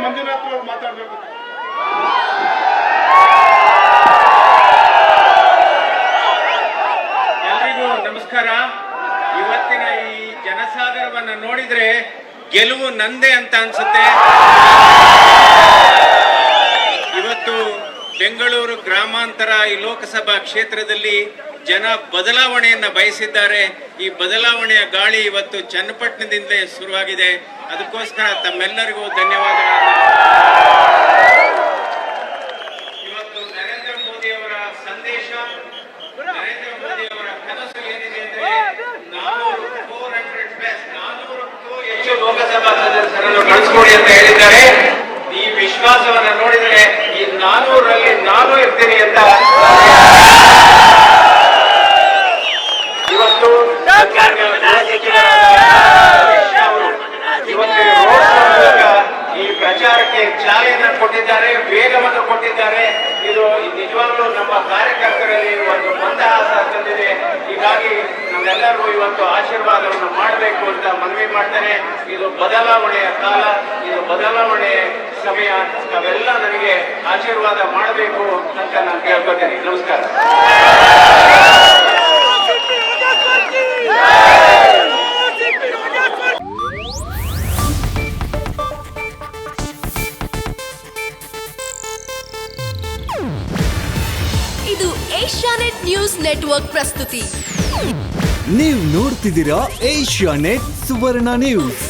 ಮಂಜುನಾಥ್ ಅವರು ಮಾತಾಡಬೇಕು. ಎಲ್ರಿಗೂ ನಮಸ್ಕಾರ. ಇವತ್ತಿನ ಈ ಜನಸಾಗರವನ್ನ ನೋಡಿದ್ರೆ ಗೆಲುವು ನಂದೇ ಅಂತ ಅನ್ಸುತ್ತೆ. ಇವತ್ತು ಬೆಂಗಳೂರು ಗ್ರಾಮಾಂತರ ಈ ಲೋಕಸಭಾ ಕ್ಷೇತ್ರದಲ್ಲಿ ಜನ ಬದಲಾವಣೆಯನ್ನ ಬಯಸಿದ್ದಾರೆ. ಈ ಬದಲಾವಣೆಯ ಗಾಳಿ ಇವತ್ತು ಚನ್ನಪಟ್ಟಣದಿಂದಲೇ ಶುರುವಾಗಿದೆ. ಅದಕ್ಕೋಸ್ಕರ ತಮ್ಮೆಲ್ಲರಿಗೂ ಧನ್ಯವಾದಗಳನ್ನು. ಇವತ್ತು ನರೇಂದ್ರ ಮೋದಿ ಅವರ ಸಂದೇಶ, ನರೇಂದ್ರ ಮೋದಿ ಅವರ ಕನಸು ಏನಿದೆ ಅಂದ್ರೆ 400ಕ್ಕೂ ಹೆಚ್ಚು ಲೋಕಸಭಾ ಸದಸ್ಯರನ್ನು ಕಳಿಸ್ಕೊಡಿ ಅಂತ ಹೇಳಿದ್ದಾರೆ. ಈ ವಿಶ್ವಾಸವನ್ನ ನೋಡಿದರೆ ಈ 400ರಲ್ಲಿ ನಾನು ಇರ್ತೀನಿ ಅಂತ ಇವತ್ತು ಈ ಪ್ರಚಾರಕ್ಕೆ ಚಾಲನೆ ಕೊಟ್ಟಿದ್ದಾರೆ, ವೇಗವನ್ನು ಕೊಟ್ಟಿದ್ದಾರೆ. ಇದು ನಿಜವಾಗ್ಲೂ ನಮ್ಮ ಕಾರ್ಯಕರ್ತರಲ್ಲಿ ಒಂದು ಮಂದಹಾಸ ತಂದಿದೆ. ಹೀಗಾಗಿ ನಮ್ಮೆಲ್ಲರಿಗೂ ಇವತ್ತು ಆಶೀರ್ವಾದವನ್ನು ಮಾಡಬೇಕು ಅಂತ ಮನವಿ ಮಾಡ್ತಾರೆ. ಇದು ಬದಲಾವಣೆಯ ಕಾಲ, ಇದು ಬದಲಾವಣೆಯ ಸಮಯ. ತಾವೆಲ್ಲ ನನಗೆ ಆಶೀರ್ವಾದ ಮಾಡಬೇಕು ಅಂತ ನಾನು ಕೇಳ್ಕೊತೀನಿ. ನಮಸ್ಕಾರ. ಇದು ಏಷ್ಯಾನೆಟ್ ನ್ಯೂಸ್ ನೆಟ್ವರ್ಕ್ ಪ್ರಸ್ತುತಿ. ನೀವು ನೋಡ್ತಿದ್ದೀರಾ ಏಷ್ಯಾನೆಟ್ ಸುವರ್ಣ ನ್ಯೂಸ್.